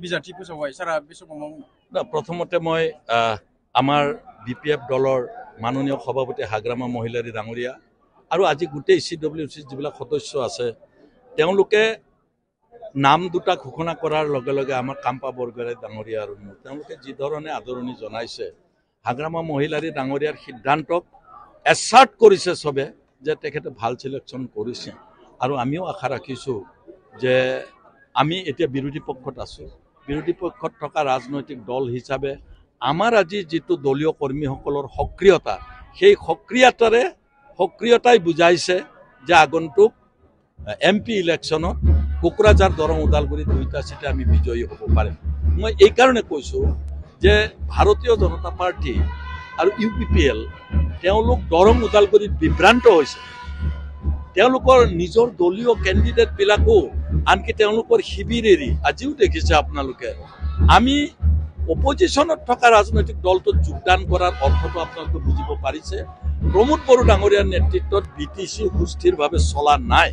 बिजाथि फोसावबाय सारा बे समाव प्रथमते मैं आमार BPF दलर माननीय सभापति हाग्रामा महिलारी डांगरिया और आज गोटे CWC जिबिलाक सदस्य आछे तेनलोके नाम दुटा घोषणा करार लगे लगे आमार काम्पा बरगयारी डांगरिया और तेनलोके जी धरणे आदरणी जनाइছে हाग्रामा महिलारी डांगरियार सिद्धांतक एसार्ट करिছে सबे जे तेखेते ভাল सिलेक्शन करिছে और आमिও आशा राखिছো जे आमी एतिया विरोधी पक्षत आছো विरोधी पक्षत थका राजनैतिक दल हिसाबे आमार আজি जितु दलीय कर्मीসকলৰ सक्रियता সেই सक्रियताই বুজাইছে যে আগন্তুক MP ইলেকশনত কোকৰাঝাৰ দৰং ওদালগুৰি দুইটা সিটে আমি বিজয়ী হ'ব পাৰিম মই এই কাৰণে কৈছো যে ভাৰতীয় জনতা পাৰ্টি আৰু UPPL তেওঁলোক দৰং ওদালগুৰিত বিভ্ৰান্ত হৈছে তেওঁলোকৰ নিজৰ দলীয় ক্যান্ডিডেট বিলাকো আনকি তেওঁলোকৰ শিবিৰ এৰি আজিও দেখিছে আপোনালোকে আমি অপজিশনত থকা ৰাজনৈতিক দলটোত যোগদান কৰাৰ অৰ্থটো আপোনালোকে বুজিব পাৰিছে প্ৰমোদ বড়ো ডাঙৰীয়াৰ নেতৃত্বত BTC সুস্থিৰভাৱে চলা নাই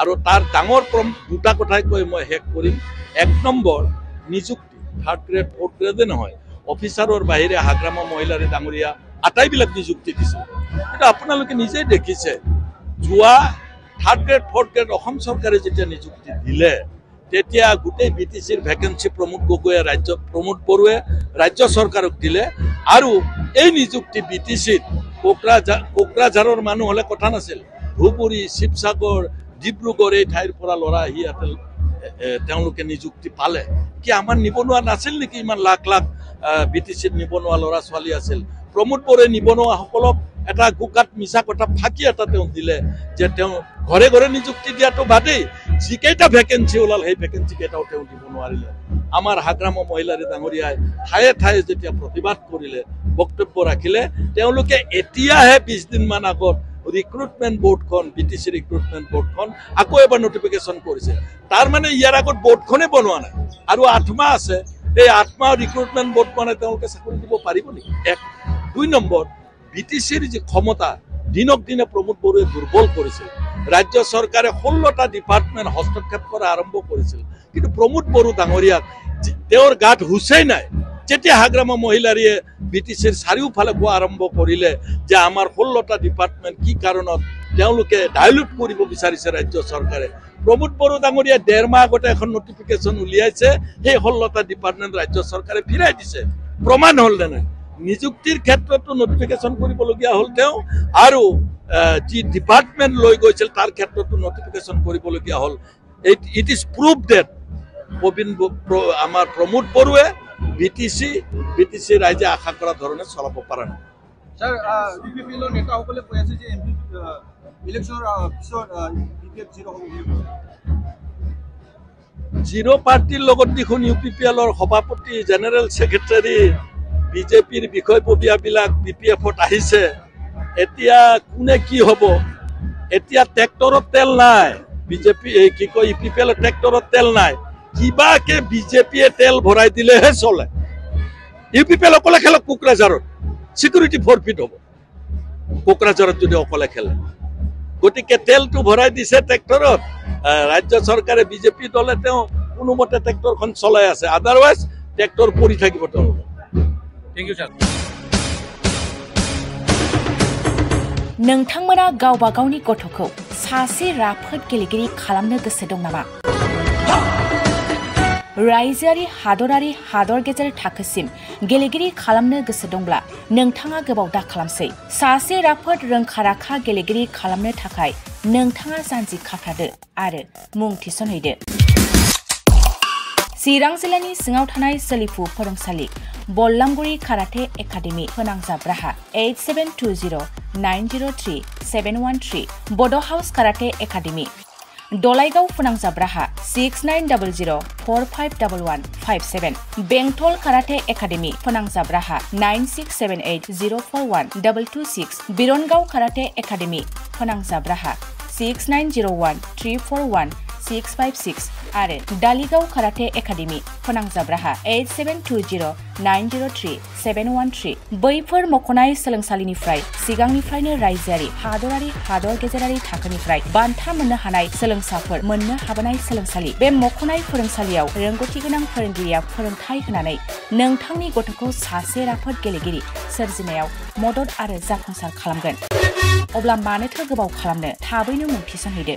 আৰু তাৰ ডাঙৰ দুটা কথাই কৈ মই হেক কৰিম এক নম্বৰ নিযুক্তি থাৰ্ড গ্ৰেড ফ'ৰ্থ গ্ৰেডে নহয় অফিচাৰৰ বাহিৰে হাগ্ৰামা মহিলাৰী ডাঙৰীয়া আটাইবিলাক নিযুক্তি দিছে এটা আপোনালোকে নিজেই দেখিছে যোৱা third grade fourth grade Assam চৰকাৰে যেতিয়া নিযুক্তি দিলে তেতিয়া গোটেই BTCৰ ভ্যাকেন্সি প্ৰমোদ গগৈয়ে প্ৰমোদ বড়োৱে ৰাজ্য চৰকাৰক দিলে আৰু এই নিযুক্তি BTCত কোকৰাঝাৰৰ মানুহ হলে কথা নাছিল ধুবুৰী শিৱসাগৰ ডিব্ৰুগড় এই ঠাইৰ পৰা লৰা আহি তেওঁলোকে নিযুক্তি পালে কি আমাৰ নিবনুৱা নাছিল নেকি ইমান লাখ লাখ BTCত নিবনুৱা লৰা ছোৱালী আছিল প্ৰমোদ বড়োৱে নিবনুৱাসকলক এটা গুকাত মিছা কথা ফাঁকি এটা তেওঁ দিলে যে তেওঁ ঘৰে ঘৰে নিযুক্তি দিয়াটো বাদেই যিকেইটা ভ্যাকেন্সি ওলাল সেই ভ্যাকেন্সি কেইটাও তেওঁ দিব নোৱাৰিলে আমাৰ হাগ্ৰামা মহিলাৰী ডাঙৰীয়াই ঠায়ে ঠায়ে যেতিয়া প্ৰতিবাদ কৰিলে বক্তব্য ৰাখিলে তেওঁলোকে এতিয়াহে 20 দিন মান আগত ৰিক্ৰুটমেন্ট বোৰ্ডখন BTC ৰিক্ৰুটমেন্ট বোৰ্ডখন আকৌ এবাৰ নটিফিকেশন কৰিছে তাৰ মানে ইয়াৰ আগত বোৰ্ডখনে বনোৱা নাই আৰু 8 মাহ আছে এই 8 মাহ ৰিক্ৰুটমেন্ট বোৰ্ড মানে তেওঁলোকে চাকৰি দিব পাৰিব নেকি এক দুই নম্বৰ BTCৰ যে ক্ষমতা দিনক দিনে প্ৰমোদ বড়োৱে দুৰ্বল কৰিছিল ৰাজ্য চৰকাৰে 16টা ডিপাৰ্টমেন্ট হস্তক্ষেপ কৰা আৰম্ভ কৰিছিল কিন্তু প্ৰমোদ বড়ো ডাঙৰীয়াক তেওঁৰ গাত হুছেই নাই যেতিয়া হাগ্ৰামা মহিলাৰীয়ে BTCৰ চাৰিওফালে কোৱা আৰম্ভ কৰিলে যে আমাৰ 16টা ডিপাৰ্টমেন্ট কি কাৰণত তেওঁলোকে ডাইলুট কৰিব বিচাৰিছে ৰাজ্য চৰকাৰে প্ৰমোদ বড়ো ডাঙৰীয়া 1.5 মাহ আগতে এখন নটিফিকেশন উলিয়াইছে সেই 16টা ডিপাৰ্টমেন্ট ৰাজ্য চৰকাৰে ফিৰাই দিছে প্ৰমাণ হল না নিযুক্তিৰ ক্ষেত্ৰতো নটিফিকেশন কৰিবলগীয়া হল তেওঁ আৰু যি ডিপাৰ্টমেন্ট লৈ গৈছিল তাৰ ক্ষেত্ৰতো নটিফিকেশন কৰিবলগীয়া হল ইট ইজ প্ৰুভ দ্যাট আমাৰ প্ৰমোদ বড়োৱে BTC ৰাইজে আশা কৰা ধৰণে চলাব পৰা নাই স্যাৰ UPPL নেতাসকলে কৈ আছে যে MP ইলেকশনৰ পিছত BPF জিৰো পাৰ্টিৰ লগত দেখোন UPPLৰ সভাপতি জেনেৰেল সেক্ৰেটাৰী BJPৰ বিষয়ববীয়াবিলাক BPFত আহিছে এতিয়া কোনে কি হ'ব এতিয়া ট্ৰেক্টৰত তেল নাই BJP কি কয় UPPL ট্ৰেক্টৰত তেল নাই কিবাকে BJPয়ে তেল ভৰাই দিলেহে চলে UPPL অকলে খেলক কোকৰাঝাৰত সিকিউৰিটি ফৰফিট হ'ব কোকৰাঝাৰত যদি অকলে খেলে গতিকে তেলটো ভৰাই দিছে ট্ৰেক্টৰত ৰাজ্য চৰকাৰে BJP দলে তেওঁ কোনোমতে ট্ৰেক্টৰখন চলাই আছে আদাৰৱাইজ ট্ৰেক্টৰ পৰি থাকিব তেওঁ थैंक यू सर नोंथांमोना गावबा गावनि गथ'खौ सासे राफोद गेलेगिरि खालामनो गोसो दं नामा रायजोआरि हादरारि हादर गेजेर थाखोसिम गेलेगिरि खालामनो गोसो दंब्ला नोंथाङा गोबाव दा खालामसै सासे राफोद रोंखा-राखा गेलेगिरि खालामनो थाखाय नोंथाङा जानजि खाफ्रादो आरो मुं थिसनहैदो चिरां जिल्लानि सिङाव थानाय सोलिफु फोरोंसालि बल्लामगुरि काराटे एकाडेमि फोनांजाब राहा 8720903713 बड' हाउस काराटे एकाडेमि दलाइगाव फोनांजाब राहा 6900451157 बेंटल काराटे एकाडेमि फोनांजाब राहा 9678041226 बिरनगाव काराटे एकाडेमि फोनांजाब राहा 69013411 656 आरो डालिगाव काराटे एकाडेमि फोनांजाब राहा 8720903713 बैफोर मख'नाय सोलोंसालिनिफ्राय सिगांनिफ्रायनो रायजोआरि हादरारि हादर गेजेरारि थाखोनिफ्राय बान्था मोननो हानाय सोलोंसाफोर मोननो हाबोनाय सोलोंसालि बे मख'नाय फोरोंसालियाव रोंगौथि गोनां फोरोंगिरिया फोरोंथाय होनानै नोंथांनि गथ'खौ सासे राफोद गेलेगिरि सोरजिनायाव मदद आरो जाफुंसार खालामगोन। अब्ला मानोथो गोबाव खालामनो थाबैनो मुं थिसनहैदो।